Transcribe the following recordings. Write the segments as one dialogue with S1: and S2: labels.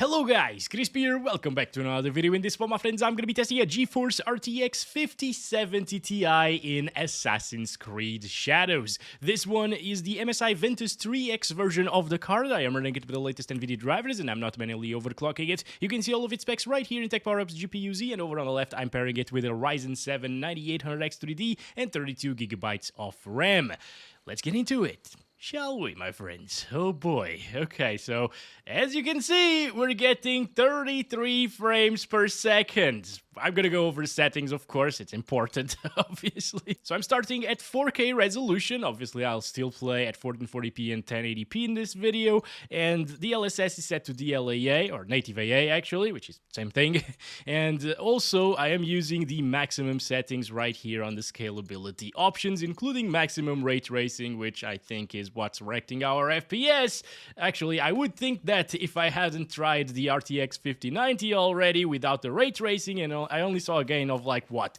S1: Hello guys, Crispy here, welcome back to another video. In this one, my friends, I'm gonna be testing a GeForce RTX 5070 Ti in Assassin's Creed Shadows. This one is the MSI Ventus 3X version of the card. I am running it with the latest NVIDIA drivers and I'm not manually overclocking it. You can see all of its specs right here in Tech Power-Up's GPU-Z, and over on the left, I'm pairing it with a Ryzen 7 9800X 3D and 32GB of RAM. Let's get into it. Shall we, my friends? Oh boy. Okay, so as you can see, we're getting 33 frames per second. I'm gonna go over settings, of course, it's important, obviously. So I'm starting at 4K resolution. Obviously, I'll still play at 1440p and 1080p in this video. And DLSS is set to DLAA, or native AA actually, which is the same thing. And also, I am using the maximum settings right here on the scalability options, including maximum ray tracing, which I think is what's wrecking our FPS. Actually, I would think that if I hadn't tried the RTX 5090 already without the ray tracing, and I only saw a gain of like, what,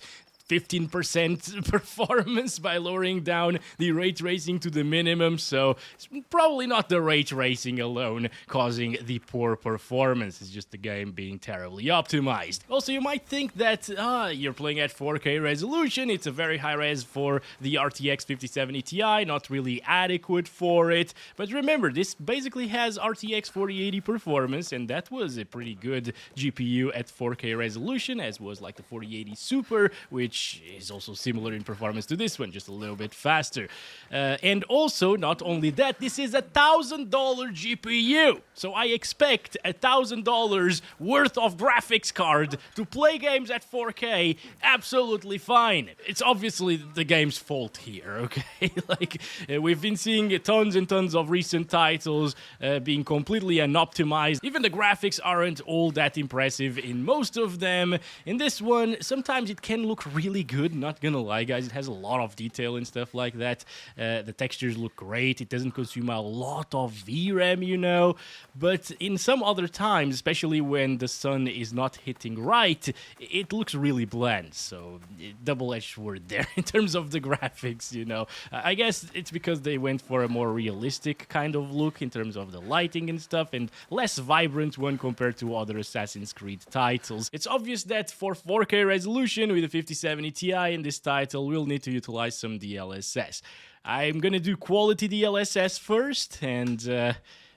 S1: 15% performance by lowering down the ray tracing to the minimum, so it's probably not the ray tracing alone causing the poor performance, it's just the game being terribly optimized. Also, you might think that, you're playing at 4K resolution, it's a very high res for the RTX 5070 Ti, not really adequate for it, but remember, this basically has RTX 4080 performance, and that was a pretty good GPU at 4K resolution, as was like the 4080 Super, which is also similar in performance to this one, just a little bit faster. And also, not only that, this is a $1,000 GPU. So I expect $1,000 worth of graphics card to play games at 4K absolutely fine. It's obviously the game's fault here, okay? Like, we've been seeing tons and tons of recent titles being completely unoptimized. Even the graphics aren't all that impressive in most of them. In this one, sometimes it can look really good, not gonna lie, guys. It has a lot of detail and stuff like that. The textures look great. It doesn't consume a lot of VRAM, you know, but in some other times, especially when the sun is not hitting right, it looks really bland. So double-edged sword there in terms of the graphics, you know. I guess it's because they went for a more realistic kind of look in terms of the lighting and stuff, and less vibrant one compared to other Assassin's Creed titles. It's obvious that for 4K resolution with a 5070 Ti in this title, we'll need to utilize some DLSS. I'm gonna do quality DLSS first, and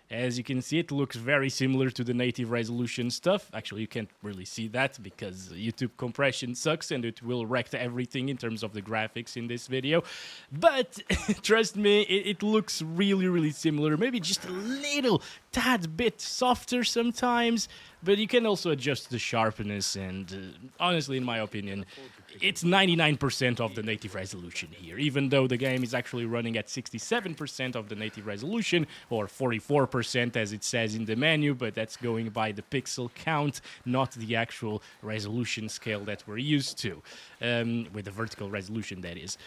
S1: as you can see, it looks very similar to the native resolution stuff. Actually, you can't really see that because YouTube compression sucks and it will wreck everything in terms of the graphics in this video. But trust me, it looks really, really similar. Maybe just a little tad bit softer sometimes, but you can also adjust the sharpness, and honestly, in my opinion, it's 99% of the native resolution here, even though the game is actually running at 67% of the native resolution, or 44% as it says in the menu, but that's going by the pixel count, not the actual resolution scale that we're used to, with the vertical resolution, that is.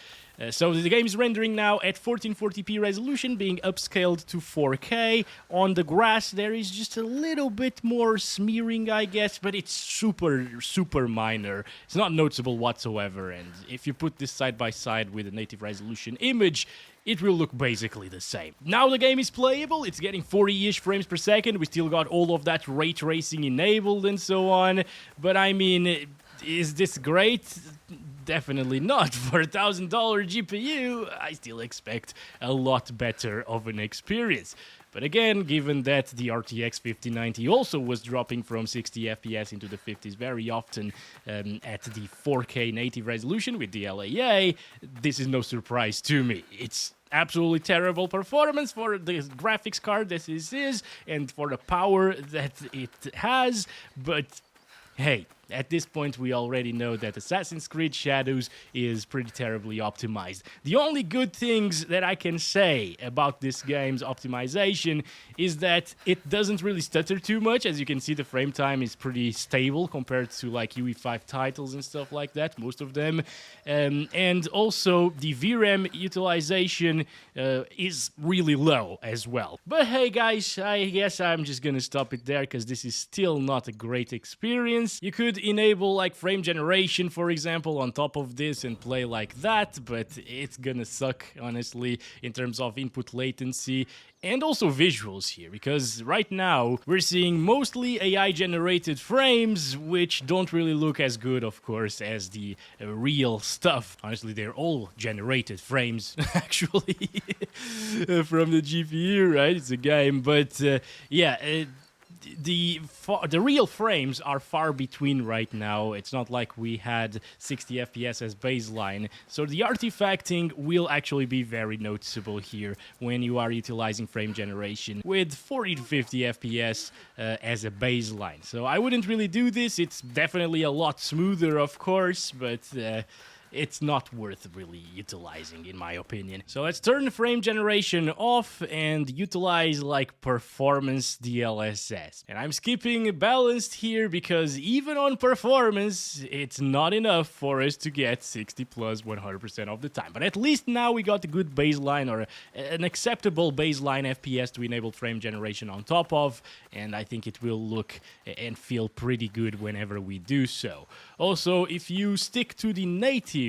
S1: So the game is rendering now at 1440p resolution, being upscaled to 4K. On the grass, there is just a little bit more smearing, I guess, but it's super minor. It's not noticeable whatsoever, and if you put this side by side with a native resolution image, it will look basically the same. Now the game is playable, it's getting 40-ish frames per second, we still got all of that ray tracing enabled and so on, but I mean, is this great? Definitely not. For a $1,000 GPU, I still expect a lot better of an experience. But again, given that the RTX 5090 also was dropping from 60 FPS into the 50s very often at the 4K native resolution with DLAA, this is no surprise to me. It's absolutely terrible performance for the graphics card that this is, and for the power that it has, but hey, at this point, we already know that Assassin's Creed Shadows is pretty terribly optimized. The only good things that I can say about this game's optimization is that it doesn't really stutter too much. As you can see, the frame time is pretty stable compared to like UE5 titles and stuff like that, most of them. And also, the VRAM utilization is really low as well. But hey guys, I guess I'm just gonna stop it there because this is still not a great experience. You could enable like frame generation, for example, on top of this and play like that, but it's gonna suck, honestly, in terms of input latency and also visuals here, because right now we're seeing mostly AI-generated frames, which don't really look as good, of course, as the real stuff. Honestly, they're all generated frames, actually, from the GPU, right? It's a game, but yeah. The real frames are far between right now. It's not like we had 60 FPS as baseline, so the artifacting will actually be very noticeable here when you are utilizing frame generation with 40 to 50 FPS as a baseline. So I wouldn't really do this. It's definitely a lot smoother, of course, but it's not worth really utilizing, in my opinion. So let's turn frame generation off and utilize like performance DLSS. And I'm skipping balanced here because even on performance, it's not enough for us to get 60 plus 100% of the time. But at least now we got a good baseline, or an acceptable baseline FPS to enable frame generation on top of, and I think it will look and feel pretty good whenever we do so. Also, if you stick to the native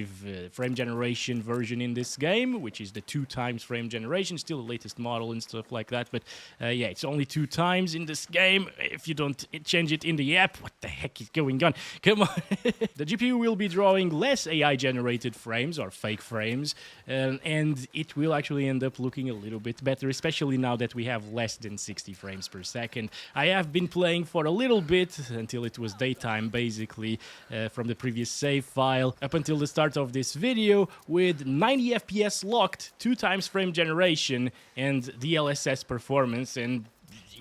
S1: frame generation version in this game, which is the 2x frame generation, still the latest model and stuff like that, but yeah, it's only 2x in this game. If you don't change it in the app, what the heck is going on? Come on. The GPU will be drawing less AI generated frames or fake frames, and it will actually end up looking a little bit better, especially now that we have less than 60 frames per second. I have been playing for a little bit until it was daytime, basically, from the previous save file up until the start of this video with 90 FPS locked, 2x frame generation and DLSS performance. And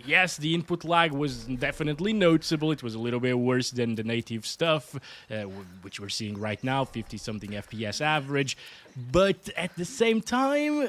S1: yes, the input lag was definitely noticeable. It was a little bit worse than the native stuff, which we're seeing right now, 50-something FPS average. But at the same time,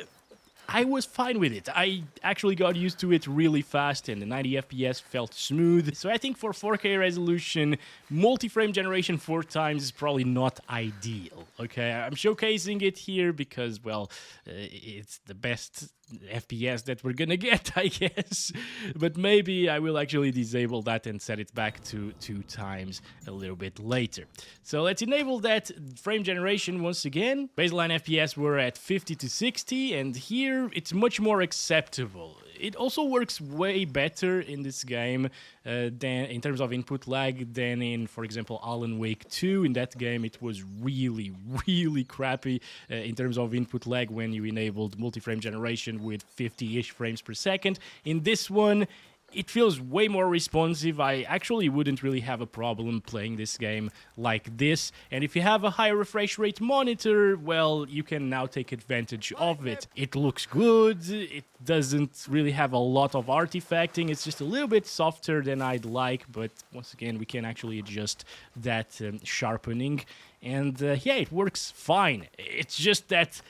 S1: I was fine with it. I actually got used to it really fast, and the 90 FPS felt smooth. So I think for 4K resolution, multi-frame generation 4x is probably not ideal. Okay, I'm showcasing it here because, well, it's the best FPS that we're gonna get, I guess. But maybe I will actually disable that and set it back to 2x a little bit later. So let's enable that frame generation once again. Baseline FPS were at 50 to 60, and here it's much more acceptable. It also works way better in this game than in terms of input lag than in, for example, Alan Wake 2. In that game, it was really, really crappy in terms of input lag when you enabled multi-frame generation with 50-ish frames per second. In this one, it feels way more responsive. I actually wouldn't really have a problem playing this game like this. And if you have a high refresh rate monitor, well, you can now take advantage of it. It looks good. It doesn't really have a lot of artifacting. It's just a little bit softer than I'd like. But once again, we can actually adjust that sharpening. And yeah, it works fine. It's just that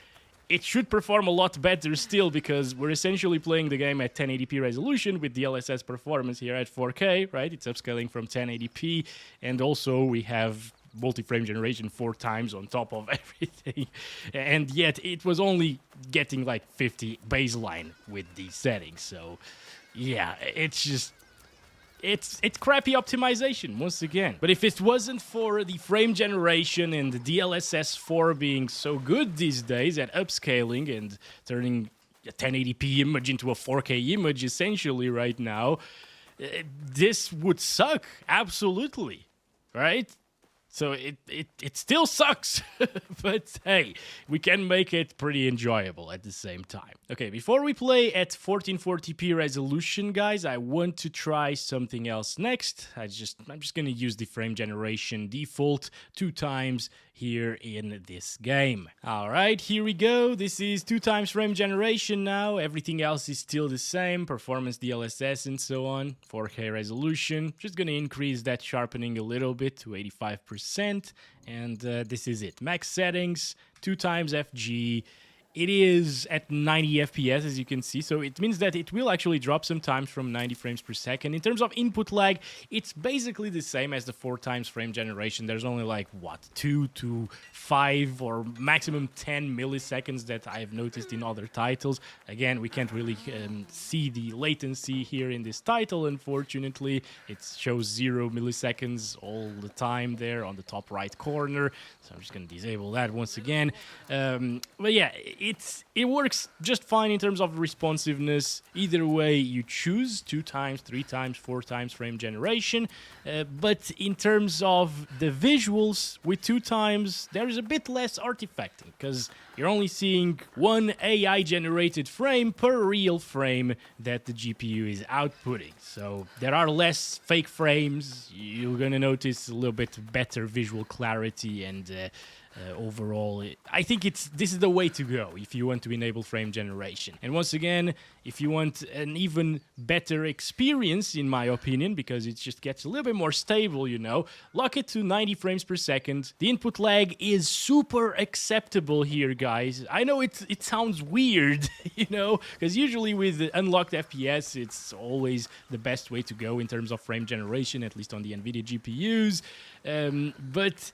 S1: it should perform a lot better still, because we're essentially playing the game at 1080p resolution with DLSS performance here at 4K, right? It's upscaling from 1080p, and also we have multi-frame generation 4x on top of everything, and yet it was only getting like 50 baseline with these settings. So yeah, it's just It's crappy optimization, once again. But if it wasn't for the frame generation and the DLSS 4 being so good these days at upscaling and turning a 1080p image into a 4K image, essentially, right now, this would suck, absolutely, right? So it still sucks, but hey, we can make it pretty enjoyable at the same time. Okay, before we play at 1440p resolution, guys, I want to try something else next. I'm just gonna use the frame generation default 2x here in this game. All right, here we go. This is 2x frame generation now. Everything else is still the same, performance, DLSS, and so on. 4K resolution. Just gonna increase that sharpening a little bit to 85%, and this is it. Max settings, 2x FG. it is at 90 FPS, as you can see, so it means that it will actually drop sometimes from 90 frames per second. In terms of input lag, it's basically the same as the 4 times frame generation. There's only like, what, 2 to 5 or maximum 10 milliseconds that I've noticed in other titles. Again, we can't really see the latency here in this title, unfortunately. It shows 0 milliseconds all the time there on the top right corner, so I'm just going to disable that once again. But yeah, it works just fine in terms of responsiveness. Either way you choose, 2 times, 3 times, 4 times frame generation. But in terms of the visuals, with 2 times, there is a bit less artifacting, because you're only seeing 1 AI generated frame per real frame that the GPU is outputting. So there are less fake frames. You're gonna notice a little bit better visual clarity, and overall, I think this is the way to go if you want to enable frame generation. And once again, if you want an even better experience, in my opinion, because it just gets a little bit more stable, you know, lock it to 90 frames per second. The input lag is super acceptable here, guys. I know it sounds weird, you know, because usually with unlocked FPS, it's always the best way to go in terms of frame generation, at least on the NVIDIA GPUs. But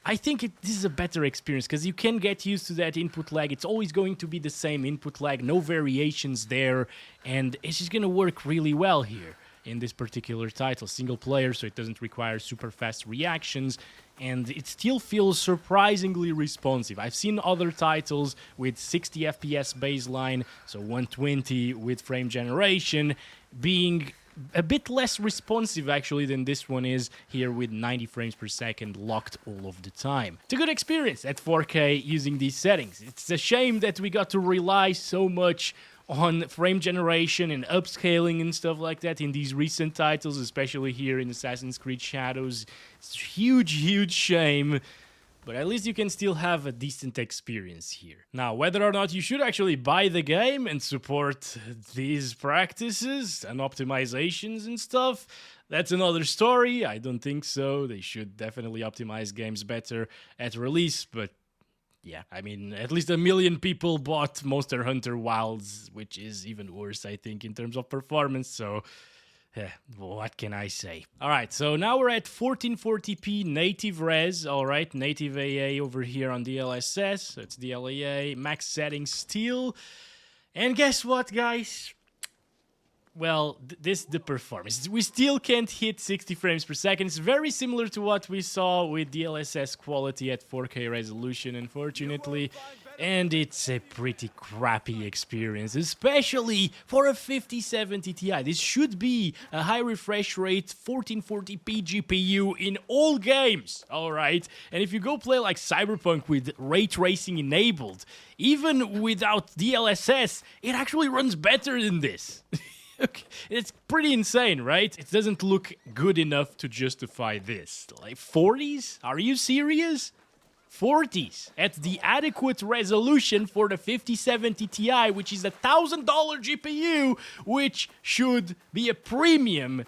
S1: I think this is a better experience, because you can get used to that input lag. It's always going to be the same input lag, no variations there, and it's just going to work really well here in this particular title. Single player, so it doesn't require super fast reactions, and it still feels surprisingly responsive. I've seen other titles with 60 FPS baseline, so 120 with frame generation, being a bit less responsive actually than this one is here, with 90 frames per second locked all of the time. It's a good experience at 4K using these settings. It's a shame that we got to rely so much on frame generation and upscaling and stuff like that in these recent titles, especially here in Assassin's Creed Shadows. It's a huge shame. But at least you can still have a decent experience here. Now, whether or not you should actually buy the game and support these practices and optimizations and stuff, that's another story. I don't think so. They should definitely optimize games better at release, but yeah, I mean, at least 1 million people bought Monster Hunter Wilds, which is even worse, I think, in terms of performance, so what can I say? Alright, so now we're at 1440p native res, alright, native AA over here on DLSS, so it's DLAA, max settings still, and guess what, guys? Well, this is the performance. We still can't hit 60 frames per second. It's very similar to what we saw with DLSS quality at 4K resolution, unfortunately. And it's a pretty crappy experience, especially for a 5070 Ti. This should be a high refresh rate 1440p GPU in all games, alright? And if you go play like Cyberpunk with ray tracing enabled, even without DLSS, it actually runs better than this. Okay. It's pretty insane, right? It doesn't look good enough to justify this. Like 40s? Are you serious? 40s at the adequate resolution for the 5070 Ti, which is a $1,000 GPU, which should be a premium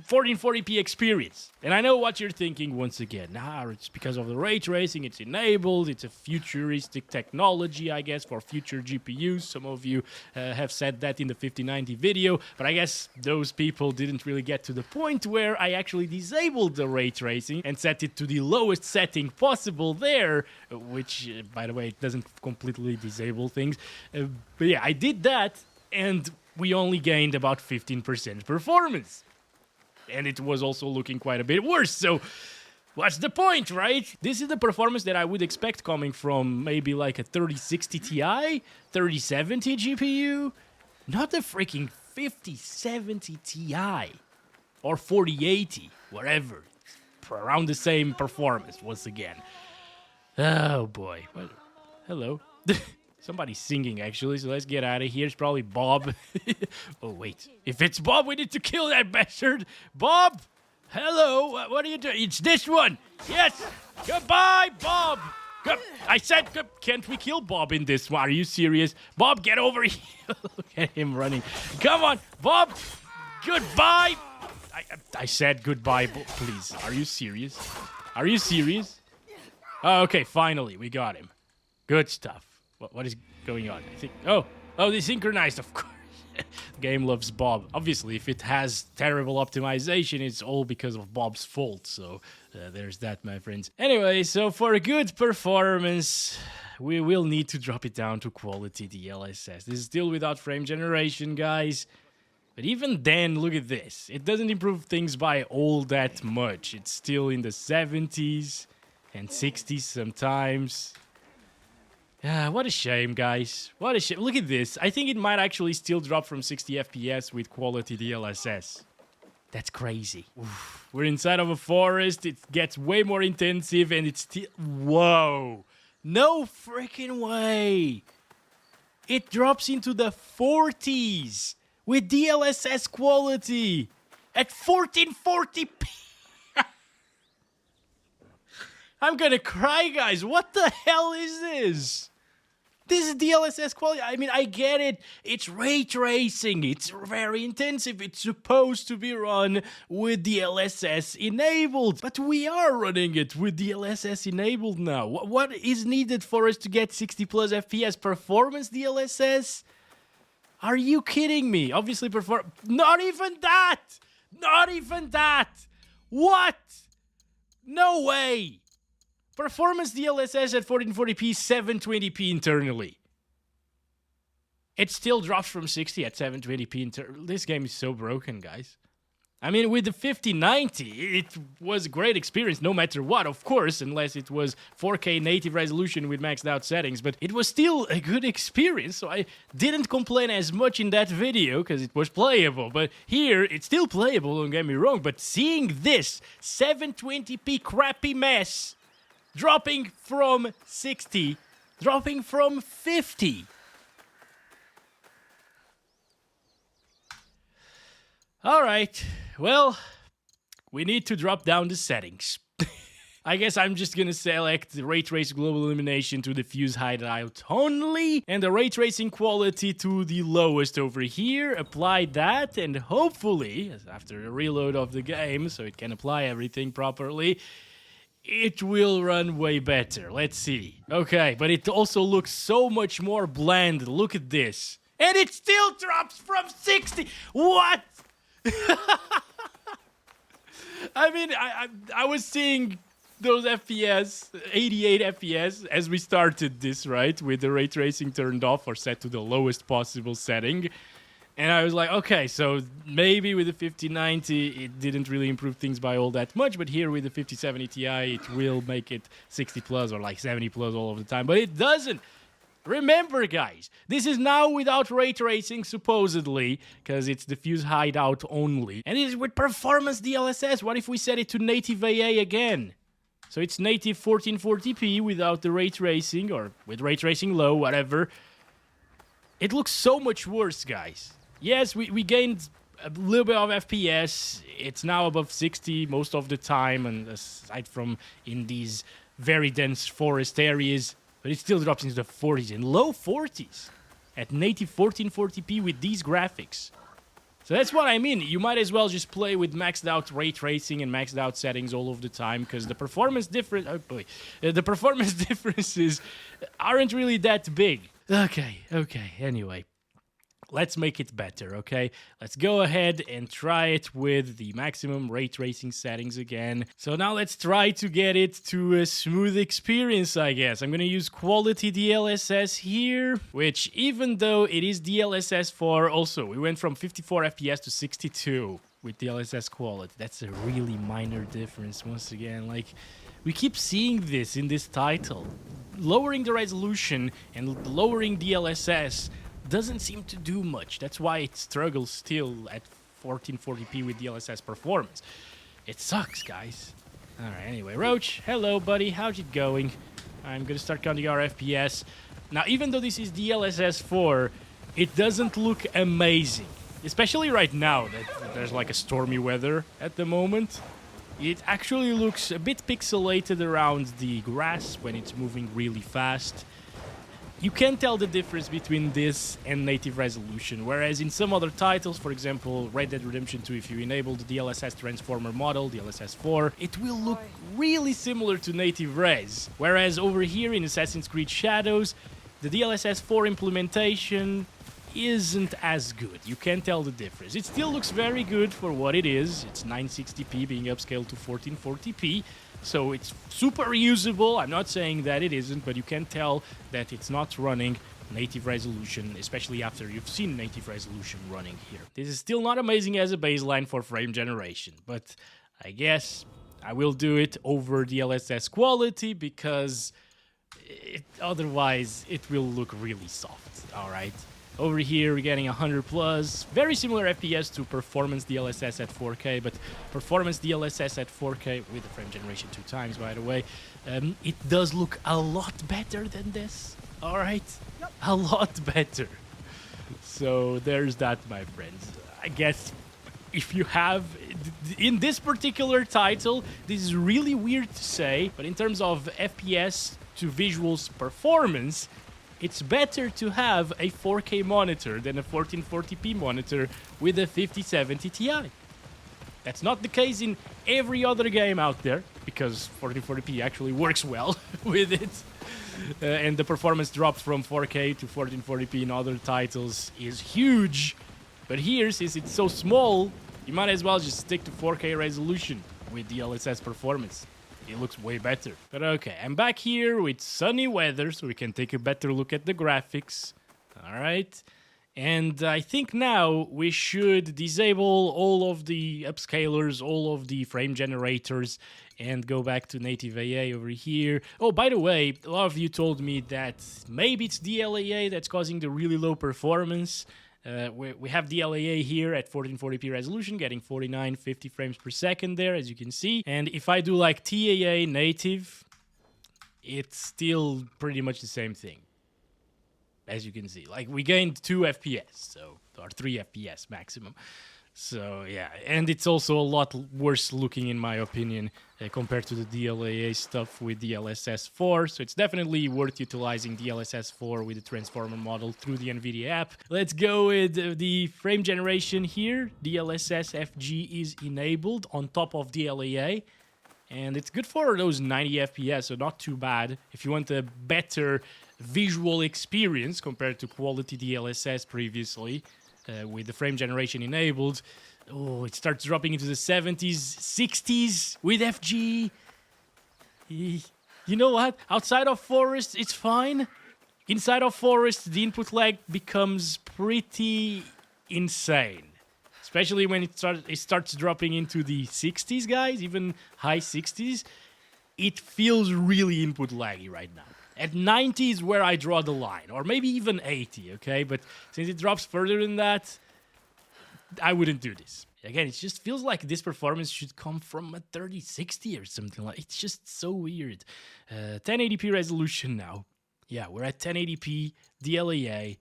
S1: 1440p experience. And I know what you're thinking once again. It's because of the ray tracing, it's enabled, it's a futuristic technology, I guess, for future GPUs. Some of you have said that in the 5090 video, but I guess those people didn't really get to the point where I actually disabled the ray tracing and set it to the lowest setting possible there, which, by the way, it doesn't completely disable things. But yeah, I did that, and we only gained about 15% performance. And it was also looking quite a bit worse, so what's the point, right? This is the performance that I would expect coming from maybe like a 3060 Ti, 3070 GPU, not a freaking 5070 Ti or 4080, whatever. Around the same performance, once again. Oh boy. What? Hello. Somebody's singing, actually, so let's get out of here. It's probably Bob. Oh, wait. If it's Bob, we need to kill that bastard. Bob! Hello! What are you doing? It's this one! Yes! Goodbye, Bob! I said, can't we kill Bob in this one? Are you serious? Bob, get over here! Look at him running. Come on, Bob! Goodbye! I said goodbye, please. Are you serious? Are you serious? Oh, okay, finally, we got him. Good stuff. What is going on? I think... Oh, they synchronized, of course. The game loves Bob. Obviously, if it has terrible optimization, it's all because of Bob's fault. So there's that, my friends. Anyway, so for a good performance, we will need to drop it down to quality DLSS. This is still without frame generation, guys. But even then, look at this. It doesn't improve things by all that much. It's still in the 70s and 60s sometimes. Yeah, what a shame, guys. What a shame. Look at this. I think it might actually still drop from 60 FPS with quality DLSS. That's crazy. Oof. We're inside of a forest. It gets way more intensive and it's still... Whoa. No freaking way. It drops into the 40s with DLSS quality at 1440p. I'm gonna cry, guys. What the hell is this? This is DLSS quality. I mean, I get it. It's ray tracing. It's very intensive. It's supposed to be run with DLSS enabled. But we are running it with DLSS enabled now. What is needed for us to get 60 plus FPS? Performance DLSS? Are you kidding me? Obviously, not even that! Not even that! What? No way! Performance DLSS at 1440p, 720p internally. It still drops from 60 at 720p internally. This game is so broken, guys. I mean, with the 5090, it was a great experience no matter what, of course, unless it was 4K native resolution with maxed out settings, but it was still a good experience, so I didn't complain as much in that video because it was playable, but here it's still playable, don't get me wrong, but seeing this 720p crappy mess dropping from 60, dropping from 50. All right, well, we need to drop down the settings. I guess I'm just gonna select the ray trace global illumination to diffuse hideout only, and the ray tracing quality to the lowest over here. Apply that, and hopefully, after a reload of the game, so it can apply everything properly, it will run way better. Let's see. Okay, but it also looks so much more bland. Look at this. And it still drops from 60. What? I mean, I was seeing those FPS, 88 FPS, as we started this, right? With the ray tracing turned off or set to the lowest possible setting. And I was like, okay, so maybe with the 5090, it didn't really improve things by all that much, but here with the 5070 Ti, it will make it 60 plus or like 70 plus all of the time, but it doesn't. Remember, guys, this is now without ray tracing, supposedly, because it's diffuse hideout only. And it is with performance DLSS. What if we set it to native AA again? So it's native 1440p without the ray tracing, or with ray tracing low, whatever. It looks so much worse, guys. Yes, we gained a little bit of FPS. It's now above 60 most of the time, and aside from in these very dense forest areas, but it still drops into the 40s and low 40s at native 1440p with these graphics. So that's what I mean. You might as well just play with maxed out ray tracing and maxed out settings all of the time, because the performance the performance differences aren't really that big. Okay, anyway. Let's make it better, okay? Let's go ahead and try it with the maximum ray tracing settings again. So now let's try to get it to a smooth experience, I guess. I'm gonna use quality DLSS here, which even though it is DLSS 4, also, we went from 54 FPS to 62 with DLSS quality. That's a really minor difference, once again. Like, we keep seeing this in this title. Lowering the resolution and lowering DLSS doesn't seem to do much. That's why it struggles still at 1440p with DLSS performance. It sucks, guys. Alright, anyway, Roach, hello, buddy. How's it going? I'm gonna start counting our FPS. Now, even though this is DLSS 4, it doesn't look amazing. Especially right now that there's like a stormy weather at the moment. It actually looks a bit pixelated around the grass when it's moving really fast. You can tell the difference between this and native resolution, whereas in some other titles, for example, Red Dead Redemption 2, if you enable the DLSS transformer model, DLSS 4, it will look really similar to native res. Whereas over here in Assassin's Creed Shadows, the DLSS 4 implementation isn't as good. You can tell the difference. It still looks very good for what it is. It's 960p being upscaled to 1440p, so it's super usable. I'm not saying that it isn't, but you can tell that it's not running native resolution, especially after you've seen native resolution running here. This is still not amazing as a baseline for frame generation, but I guess I will do it over DLSS quality because otherwise it will look really soft, alright? Over here we're getting 100 plus, very similar FPS to performance DLSS at 4K, but performance DLSS at 4K with the frame generation 2 times, by the way, it does look a lot better than this, alright? Yep. A lot better. So there's that, my friends. I guess if you have, in this particular title, this is really weird to say, but in terms of FPS to visuals performance, it's better to have a 4K monitor than a 1440p monitor with a 5070 Ti. That's not the case in every other game out there, because 1440p actually works well with it. And the performance drop from 4K to 1440p in other titles is huge. But here, since it's so small, you might as well just stick to 4K resolution with DLSS performance. It looks way better. But okay, I'm back here with sunny weather, so we can take a better look at the graphics. Alright. And I think now we should disable all of the upscalers, all of the frame generators, and go back to native AA over here. Oh, by the way, a lot of you told me that maybe it's DLAA that's causing the really low performance. We have DLAA here at 1440p resolution, getting 49, 50 frames per second there, as you can see. And if I do like TAA native, it's still pretty much the same thing. As you can see, like we gained 2 FPS, so, or 3 FPS maximum. So yeah, and it's also a lot worse looking in my opinion compared to the DLAA stuff with DLSS 4. So it's definitely worth utilizing DLSS 4 with the transformer model through the nvidia app. Let's go with the frame generation here. DLSS FG is enabled on top of DLAA. And it's good for those 90 FPS, so not too bad. If you want a better visual experience compared to quality DLSS previously, with the frame generation enabled, oh, it starts dropping into the 70s, 60s with FG. You know what? Outside of forest, it's fine. Inside of forest, the input lag becomes pretty insane. Especially when it starts dropping into the 60s, guys, even high 60s. It feels really input laggy right now. At 90 is where I draw the line, or maybe even 80, okay? But since it drops further than that, I wouldn't do this. Again, it just feels like this performance should come from a 3060 or something like. It's just so weird. 1080p resolution now. Yeah, we're at 1080p, DLAA,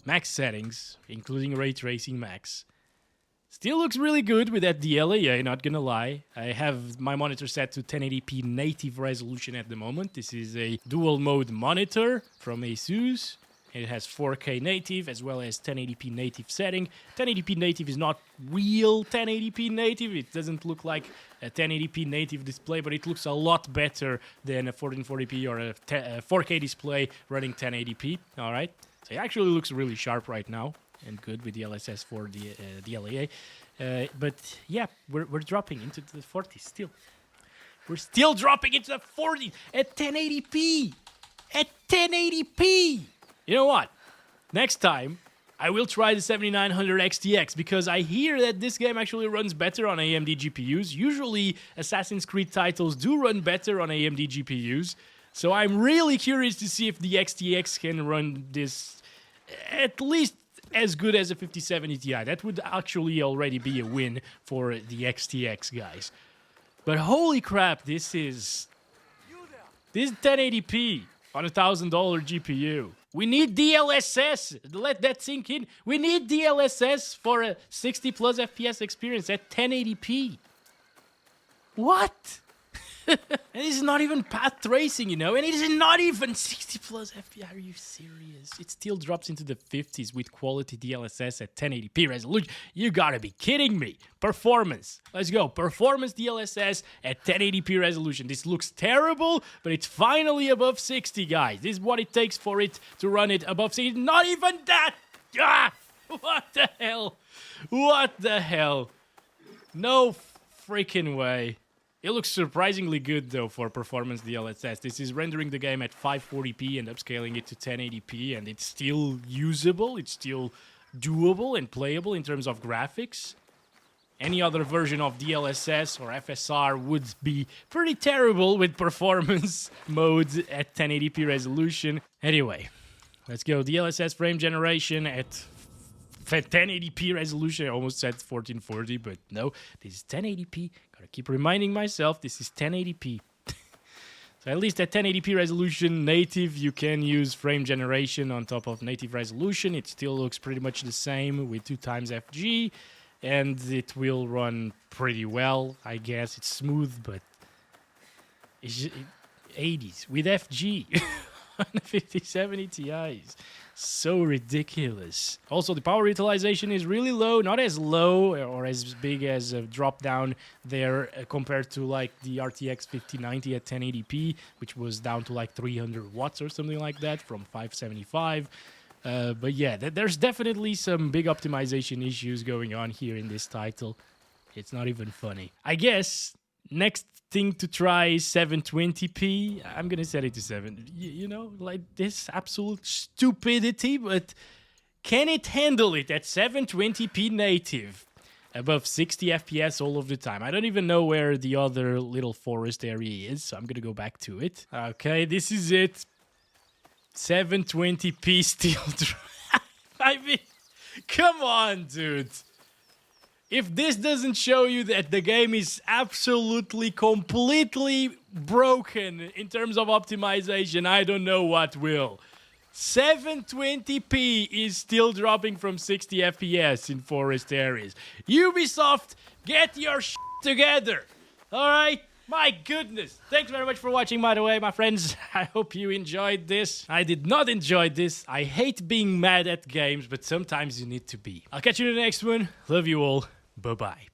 S1: max settings, including ray tracing max. Still looks really good with that DLAA, not gonna lie. I have my monitor set to 1080p native resolution at the moment. This is a dual mode monitor from ASUS. It has 4K native as well as 1080p native setting. 1080p native is not real 1080p native. It doesn't look like a 1080p native display, but it looks a lot better than a 1440p or a 4K display running 1080p. All right, so it actually looks really sharp right now. And good with DLSS 4 DLAA. But yeah, we're dropping into the 40s still. We're still dropping into the 40s at 1080p. At 1080p. You know what? Next time, I will try the 7900 XTX because I hear that this game actually runs better on AMD GPUs. Usually, Assassin's Creed titles do run better on AMD GPUs. So I'm really curious to see if the XTX can run this at least as good as a 5070 Ti. That would actually already be a win for the XTX, guys. But holy crap, this is 1080p on a $1,000 GPU. We need DLSS. Let that sink in. We need DLSS for a 60 plus FPS experience at 1080p. What? And it's not even path tracing, you know, and it is not even 60 plus FPS. Are you serious? It still drops into the 50s with quality DLSS at 1080p resolution. You gotta be kidding me. Performance. Let's go. Performance DLSS at 1080p resolution. This looks terrible, but it's finally above 60, guys. This is what it takes for it to run it above 60. Not even that! Ah! What the hell? What the hell? No freaking way. It looks surprisingly good, though, for performance DLSS. This is rendering the game at 540p and upscaling it to 1080p, and it's still usable. It's still doable and playable in terms of graphics. Any other version of DLSS or FSR would be pretty terrible with performance modes at 1080p resolution. Anyway, let's go. DLSS frame generation at 1080p resolution. I almost said 1440, but no, this is 1080p. Gotta keep reminding myself this is 1080p. So at least at 1080p resolution native, you can use frame generation on top of native resolution. It still looks pretty much the same with 2x FG, and it will run pretty well. I guess it's smooth, but it's 80s with FG on the 5070 Ti's. So ridiculous. Also, the power utilization is really low, not as low or as big as a drop down there compared to like the RTX 5090 at 1080p, which was down to like 300 watts or something like that from 575. But yeah, there's definitely some big optimization issues going on here in this title. It's not even funny. I guess next thing to try is 720p. I'm gonna set it to 7. You know, like this absolute stupidity, but can it handle it at 720p native above 60 FPS all of the time? I don't even know where the other little forest area is, so I'm gonna go back to it. Okay, this is it. 720p still. I mean, come on, dude. If this doesn't show you that the game is absolutely, completely broken in terms of optimization, I don't know what will. 720p is still dropping from 60 FPS in forest areas. Ubisoft, get your shit together. All right? My goodness. Thanks very much for watching, by the way, my friends. I hope you enjoyed this. I did not enjoy this. I hate being mad at games, but sometimes you need to be. I'll catch you in the next one. Love you all. Bye-bye.